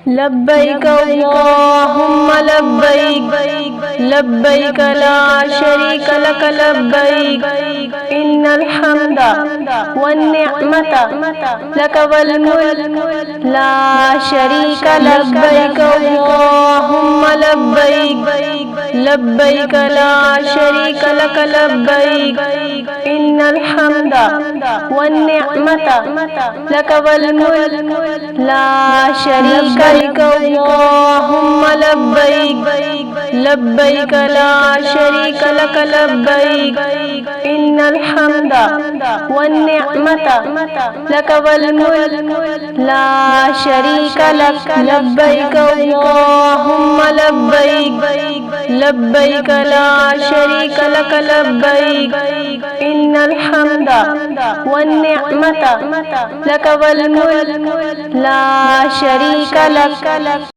لبيك اللهم لبيك لبيك لا شريك لك لبيك إن الحمد والنعمة لك والملك لا شريك لك لبيك اللهم لبيك لبيك لا شريك لك لبيك إن الحمد والنعمة لك والملك لا شريك لك اللهم لبيك لبيك لا شريك لك لبيك إن الحمد والنعمة لك والملك لا شريك لك لبيك اللهم لبيك لبيك لا شريك لك لبيك إن الحمد والنعمة لك والملك لا شريك لك